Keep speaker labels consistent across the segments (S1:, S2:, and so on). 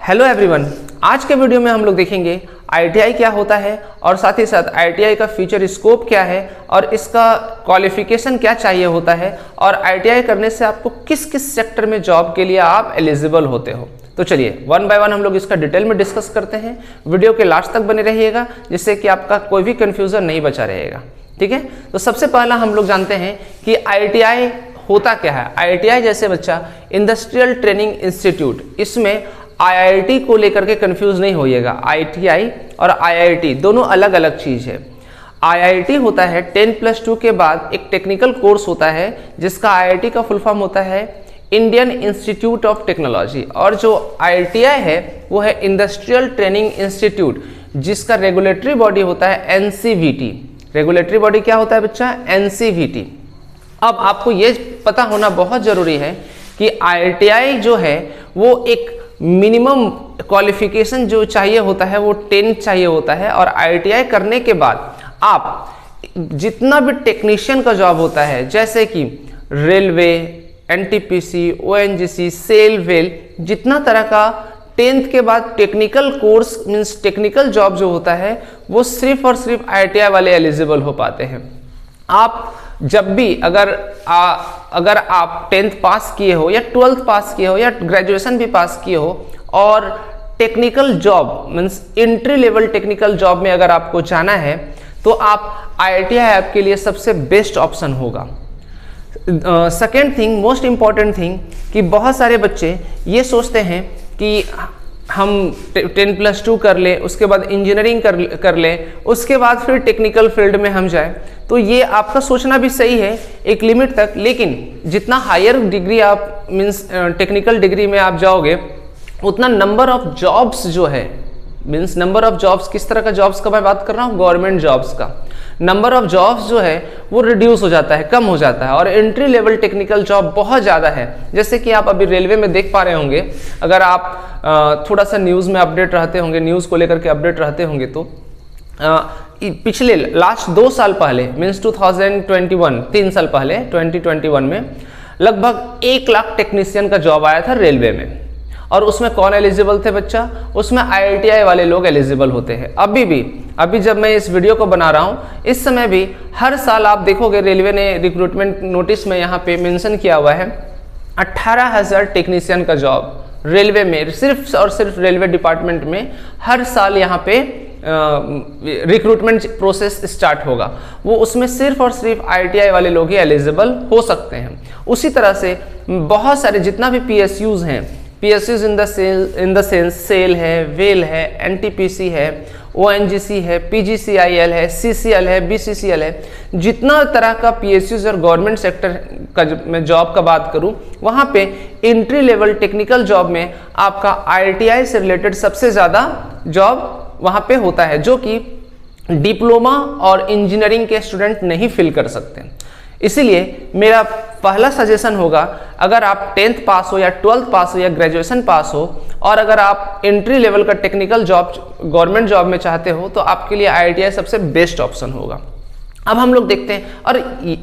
S1: Hello everyone, आज के video में हम लोग देखेंगे आईटीआई क्या होता है और साथ ही साथ आईटीआई का फ्यूचर स्कोप क्या है और इसका क्वालिफिकेशन क्या चाहिए होता है और आईटीआई करने से आपको किस किस सेक्टर में जॉब के लिए आप एलिजिबल होते हो। तो चलिए वन बाय वन हम लोग इसका डिटेल में डिस्कस करते हैं। वीडियो के लास्ट तक बने रहिएगा जिससे कि आपका कोई भी कन्फ्यूजन नहीं बचा रहेगा। ठीक है, तो सबसे पहला हम लोग जानते हैं कि आईटीआई होता क्या है। आईटीआई जैसे बच्चा इंडस्ट्रियल ट्रेनिंग इंस्टीट्यूट, इसमें आईआईटी को लेकर के कंफ्यूज नहीं होइएगा। आईटीआई और आईआईटी दोनों अलग अलग चीज है। आईआईटी होता है 10+2 के बाद एक टेक्निकल कोर्स होता है जिसका आईआईटी का फुल फॉर्म होता है इंडियन इंस्टीट्यूट ऑफ टेक्नोलॉजी, और जो आईटीआई है वो है इंडस्ट्रियल ट्रेनिंग इंस्टीट्यूट जिसका रेगुलेटरी बॉडी होता है एनसीवीटी। रेगुलेटरी बॉडी क्या होता है बच्चा? एनसीवीटी। अब आपको ये पता होना बहुत जरूरी है कि आईटीआई जो है वो एक मिनिमम क्वालिफिकेशन जो चाहिए होता है वो 10 चाहिए होता है, और आईटीआई करने के बाद आप जितना भी टेक्नीशियन का जॉब होता है जैसे कि रेलवे, एनटीपीसी, ओएनजीसी, सेल वेल, जितना तरह का 10th के बाद technical course means technical job जो होता है वो सिर्फ और सिर्फ आईटीआई वाले एलिजिबल हो पाते हैं। आप जब भी अगर आप 10th पास किए हो या 12th पास किए हो या ग्रेजुएशन भी पास किए हो और technical job means entry level technical job में अगर आपको जाना है तो आप आईटीआई आपके लिए सबसे बेस्ट ऑप्शन होगा। Second thing, most important thing, कि बहुत सारे बच्चे ये सोचते हैं कि हम 10+2 कर ले, उसके बाद इंजीनियरिंग कर ले, उसके बाद फिर टेक्निकल फील्ड में हम जाए। तो ये आपका सोचना भी सही है एक लिमिट तक, लेकिन जितना हायर डिग्री आप मीन्स टेक्निकल डिग्री में आप जाओगे उतना नंबर ऑफ जॉब्स जो है मीन्स नंबर ऑफ जॉब्स, किस तरह का जॉब्स का मैं बात कर रहा हूँ? गवर्नमेंट जॉब्स का नंबर ऑफ जॉब्स जो है वो रिड्यूस हो जाता है, कम हो जाता है, और एंट्री लेवल टेक्निकल जॉब बहुत ज़्यादा है। जैसे कि आप अभी रेलवे में देख पा रहे होंगे, अगर आप थोड़ा सा न्यूज़ में अपडेट रहते होंगे, न्यूज़ को लेकर के अपडेट रहते होंगे, तो पिछले लास्ट 2 साल पहले मीन्स 2021, 3 साल पहले 2021 में लगभग 1 लाख टेक्नीशियन का जॉब आया था रेलवे में। और उसमें कौन एलिजिबल थे बच्चा? उसमें आईटीआई वाले लोग एलिजिबल होते हैं। अभी जब मैं इस वीडियो को बना रहा हूँ इस समय भी हर साल आप देखोगे रेलवे ने रिक्रूटमेंट नोटिस में यहाँ पे मेंशन किया हुआ है 18,000 टेक्नीशियन का जॉब रेलवे में, सिर्फ और सिर्फ रेलवे डिपार्टमेंट में हर साल यहाँ पे रिक्रूटमेंट प्रोसेस स्टार्ट होगा। वो उसमें सिर्फ और सिर्फ आईटीआई वाले लोग ही एलिजिबल हो सकते हैं। उसी तरह से बहुत सारे जितना भी पीएसयूज हैं, PSUs in the sense SAIL है, वेल है, एनटीपीसी है, ओएनजीसी है, पीजीसीआईएल है, सीसीएल है, बीसीसीएल है, जितना तरह का पीएसयूज और गवर्नमेंट सेक्टर का मैं जॉब का बात करूं वहां पे एंट्री लेवल टेक्निकल जॉब में आपका आईटीआई से रिलेटेड सबसे ज़्यादा जॉब वहां पे होता है, जो कि डिप्लोमा और इंजीनियरिंग के स्टूडेंट नहीं फिल कर सकते। इसीलिए मेरा पहला सजेशन होगा, अगर आप 10th पास हो या 12th पास हो या ग्रेजुएशन पास हो और अगर आप एंट्री लेवल का टेक्निकल जॉब गवर्नमेंट जॉब में चाहते हो तो आपके लिए आईटीआई सबसे बेस्ट ऑप्शन होगा। अब हम लोग देखते हैं, और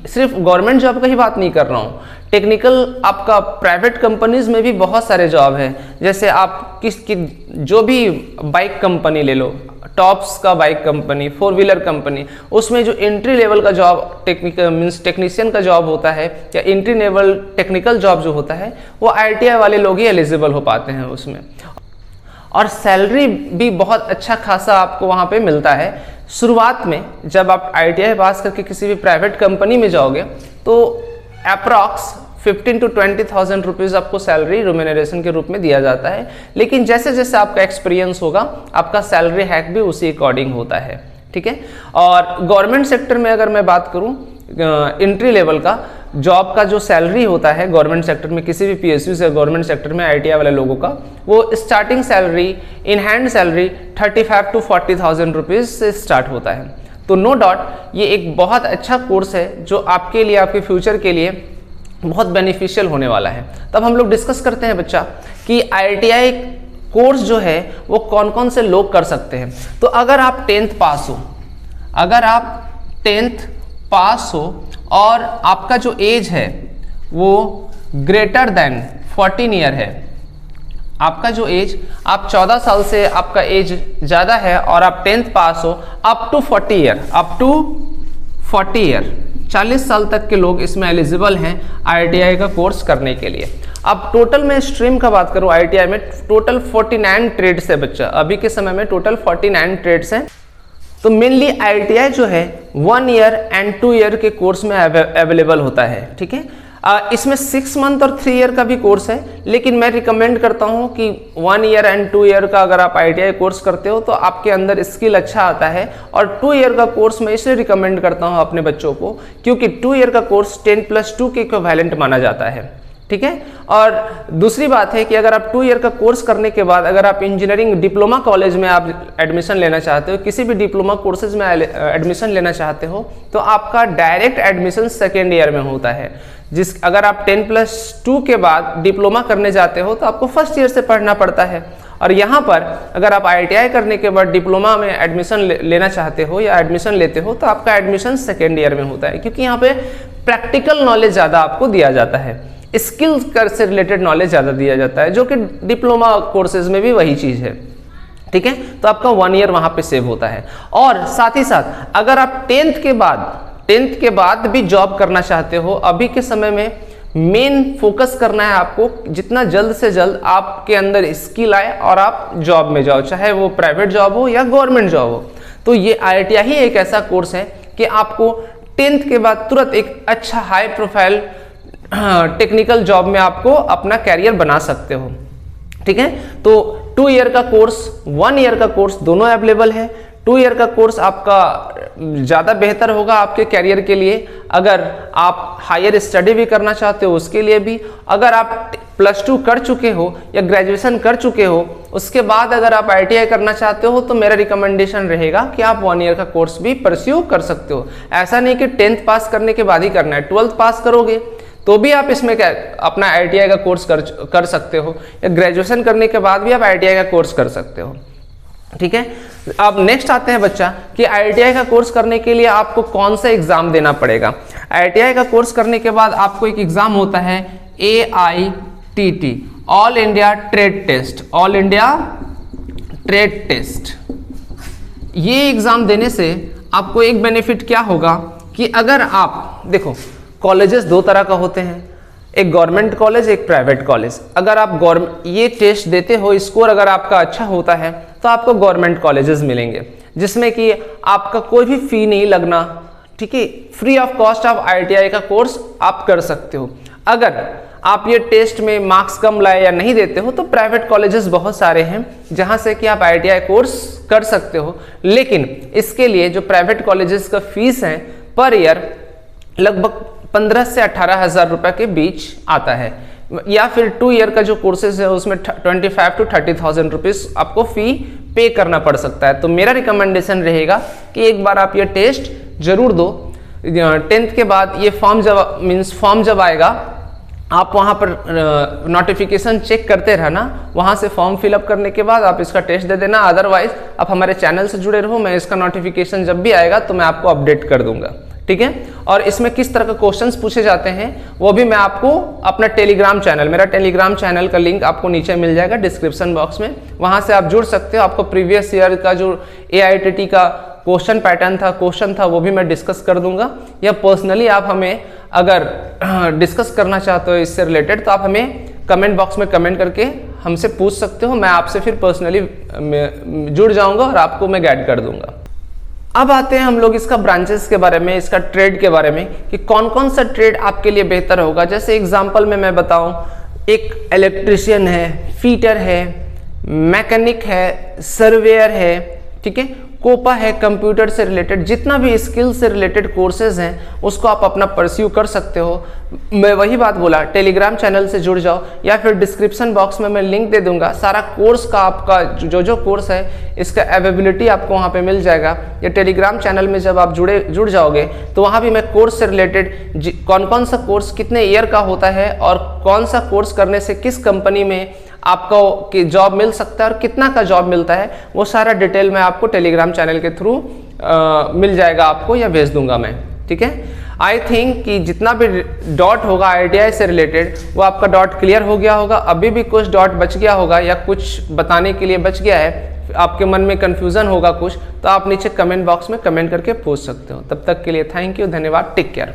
S1: सिर्फ गवर्नमेंट जॉब का ही बात नहीं कर रहा हूँ, टेक्निकल आपका प्राइवेट कंपनीज में भी बहुत सारे जॉब है। जैसे आप जो भी बाइक कंपनी ले लो, टॉप्स का बाइक कंपनी, 4 व्हीलर कंपनी, उसमें जो एंट्री लेवल का जॉब टेक्निकल मीन्स टेक्नीशियन का जॉब होता है या एंट्री लेवल टेक्निकल जॉब जो होता है वो आईटीआई वाले लोग ही एलिजिबल हो पाते हैं उसमें। और सैलरी भी बहुत अच्छा खासा आपको वहाँ पे मिलता है। शुरुआत में जब आप आईटीआई पास करके किसी भी प्राइवेट कंपनी में जाओगे तो अप्रॉक्स 15 to 20,000 रुपीज़ आपको सैलरी रिम्यूनरेशन के रूप में दिया जाता है, लेकिन जैसे जैसे आपका एक्सपीरियंस होगा आपका सैलरी हैक भी उसी अकॉर्डिंग होता है। ठीक है, और गवर्नमेंट सेक्टर में अगर मैं बात करूं एंट्री लेवल का जॉब का जो सैलरी होता है गवर्नमेंट सेक्टर में, किसी भी पीएसयू से गवर्नमेंट सेक्टर में आईटीआई वाले लोगों का, वो starting salary in hand salary 35 to 40,000 rupees से स्टार्ट होता है। तो नो डाउट ये एक बहुत अच्छा कोर्स है जो आपके लिए, आपके फ्यूचर के लिए बहुत बेनिफिशियल होने वाला है। तब हम लोग डिस्कस करते हैं बच्चा कि आईटीआई कोर्स जो है वो कौन कौन से लोग कर सकते हैं। तो अगर आप 10th पास हो, अगर आप 10th पास हो और आपका जो एज है वो ग्रेटर देन 14 ईयर है, आपका जो एज, आप 14 साल से आपका एज ज़्यादा है और आप 10th पास हो, अप टू 40 ईयर 40 साल तक के लोग इसमें एलिजिबल हैं IITI का कोर्स करने के लिए। अब टोटल में स्ट्रीम का बात करूँ, IITI में टोटल 49 ट्रेड्स है बच्चा, अभी के समय में टोटल 49 ट्रेड्स हैं। तो मेनली IITI जो है 1 ईयर एंड 2 ईयर के कोर्स में अवेलेबल होता है, ठीक है। इसमें 6 मंथ और 3 ईयर का भी कोर्स है, लेकिन मैं रिकमेंड करता हूं कि 1 ईयर एंड 2 ईयर का अगर आप IITI कोर्स करते हो तो आपके अंदर स्किल अच्छा आता है। और 2 ईयर का कोर्स मैं इसलिए रिकमेंड करता हूं अपने बच्चों को क्योंकि 2 ईयर का कोर्स 10+2 के इक्विवेलेंट माना जाता है, ठीक है। और दूसरी बात है कि अगर आप 2 ईयर का कोर्स करने के बाद अगर आप इंजीनियरिंग डिप्लोमा कॉलेज में आप एडमिशन लेना चाहते हो, किसी भी डिप्लोमा कोर्सेज में एडमिशन लेना चाहते हो, तो आपका डायरेक्ट एडमिशन सेकेंड ईयर में होता है। अगर आप 10+2 के बाद डिप्लोमा करने जाते हो तो आपको फर्स्ट ईयर से पढ़ना पड़ता है। और यहाँ पर अगर आप IITI करने के बाद डिप्लोमा में एडमिशन लेना चाहते हो या एडमिशन लेते हो तो आपका एडमिशन सेकेंड ईयर में होता है, क्योंकि यहाँ पे प्रैक्टिकल नॉलेज ज़्यादा आपको दिया जाता है, स्किल्स से रिलेटेड नॉलेज ज़्यादा दिया जाता है, जो कि डिप्लोमा कोर्सेज में भी वही चीज़ है, ठीक है। तो आपका 1 ईयर वहाँ पे सेव होता है। और साथ ही साथ अगर आप 10th के बाद भी जॉब करना चाहते हो, अभी के समय में मेन फोकस करना है आपको जितना जल्द से जल्द आपके अंदर स्किल आए और आप जॉब में जाओ, चाहे वो प्राइवेट जॉब हो या गवर्नमेंट जॉब हो। तो ये IITI ही एक ऐसा कोर्स है कि आपको 10th के बाद तुरंत एक अच्छा हाई प्रोफाइल टेक्निकल जॉब में आपको अपना कैरियर बना सकते हो, ठीक है। तो 2 ईयर का कोर्स, 1 ईयर का कोर्स दोनों अवेलेबल है। 2 ईयर का कोर्स आपका ज़्यादा बेहतर होगा आपके कैरियर के लिए, अगर आप हायर स्टडी भी करना चाहते हो उसके लिए भी। अगर आप +2 कर चुके हो या ग्रेजुएशन कर चुके हो, उसके बाद अगर आप IITI करना चाहते हो तो मेरा रिकमेंडेशन रहेगा कि आप 1 ईयर का कोर्स भी परस्यू कर सकते हो। ऐसा नहीं कि 10th पास करने के बाद ही करना है, 12th पास करोगे तो भी आप इसमें क्या अपना IITI का कोर्स कर सकते हो, या ग्रेजुएशन करने के बाद भी आप IITI का कोर्स कर सकते हो, ठीक है। अब नेक्स्ट आते हैं बच्चा कि IITI का कोर्स करने के लिए आपको कौन सा एग्जाम देना पड़ेगा। IITI का कोर्स करने के बाद आपको एक एग्जाम होता है AITT, All India Trade Test. ये एग्जाम देने से आपको एक बेनिफिट क्या होगा कि अगर आप देखो, कॉलेजेस 2 तरह का होते हैं, एक गवर्नमेंट कॉलेज, एक प्राइवेट कॉलेज। अगर आप ये टेस्ट देते हो, स्कोर अगर आपका अच्छा होता है तो आपको गवर्नमेंट कॉलेजेस मिलेंगे जिसमें कि आपका कोई भी फी नहीं लगना, ठीक है। फ्री ऑफ कॉस्ट आप IITI का कोर्स आप कर सकते हो। अगर आप ये टेस्ट में मार्क्स कम लाए या नहीं देते हो तो प्राइवेट कॉलेजेस बहुत सारे हैं जहां से कि आप IITI कोर्स कर सकते हो, लेकिन इसके लिए जो प्राइवेट कॉलेजेस का फीस है पर ईयर लगभग 15 से 18 हज़ार रुपये के बीच आता है, या फिर 2 ईयर का जो कोर्सेज है उसमें 25 to 30,000 रुपीज़ आपको फ़ी पे करना पड़ सकता है। तो मेरा रिकमेंडेशन रहेगा कि एक बार आप ये टेस्ट जरूर दो। 10th के बाद ये फॉर्म जब आएगा आप वहाँ पर नोटिफिकेशन चेक करते रहना, वहाँ से फॉर्म फिलअप करने के बाद आप इसका टेस्ट दे देना। अदरवाइज आप हमारे चैनल से जुड़े रहो, मैं इसका नोटिफिकेशन जब भी आएगा तो मैं आपको अपडेट कर दूंगा, ठीक है। और इसमें किस तरह के क्वेश्चंस पूछे जाते हैं वो भी मैं आपको अपना टेलीग्राम चैनल, मेरा टेलीग्राम चैनल का लिंक आपको नीचे मिल जाएगा डिस्क्रिप्शन बॉक्स में, वहां से आप जुड़ सकते हो। आपको प्रीवियस ईयर का जो AITT का क्वेश्चन पैटर्न था, क्वेश्चन था, वो भी मैं डिस्कस कर दूंगा, या पर्सनली आप हमें अगर डिस्कस करना चाहते हो इससे रिलेटेड तो आप हमें कमेंट बॉक्स में कमेंट करके हमसे पूछ सकते हो। मैं आपसे फिर पर्सनली जुड़ जाऊंगा और आपको मैं गाइड कर दूंगा। अब आते हैं हम लोग इसका ब्रांचेस के बारे में, इसका ट्रेड के बारे में कि कौन कौन सा ट्रेड आपके लिए बेहतर होगा। जैसे एग्जांपल में मैं बताऊं, एक इलेक्ट्रिशियन है, फिटर है, मैकेनिक है, सर्वेयर है, ठीक है, कोपा है, कंप्यूटर से रिलेटेड जितना भी स्किल से रिलेटेड कोर्सेज हैं उसको आप अपना परस्यू कर सकते हो। मैं वही बात बोला, टेलीग्राम चैनल से जुड़ जाओ या फिर डिस्क्रिप्शन बॉक्स में मैं लिंक दे दूंगा। सारा कोर्स का आपका जो कोर्स है इसका अवेलेबिलिटी आपको वहाँ पे मिल जाएगा। या टेलीग्राम चैनल में जब आप जुड़ जाओगे तो वहाँ भी मैं कोर्स से रिलेटेड कौन कौन सा कोर्स कितने ईयर का होता है और कौन सा कोर्स करने से किस कंपनी में आपको जॉब मिल सकता है और कितना का जॉब मिलता है, वो सारा डिटेल में आपको टेलीग्राम चैनल के थ्रू मिल जाएगा आपको, या भेज दूंगा मैं, ठीक है। आई थिंक कि जितना भी डॉट होगा IITI से रिलेटेड वो आपका डॉट क्लियर हो गया होगा। अभी भी कुछ डॉट बच गया होगा या कुछ बताने के लिए बच गया है, आपके मन में कन्फ्यूज़न होगा कुछ, तो आप नीचे कमेंट बॉक्स में कमेंट करके पूछ सकते हो। तब तक के लिए थैंक यू, धन्यवाद, टेक केयर।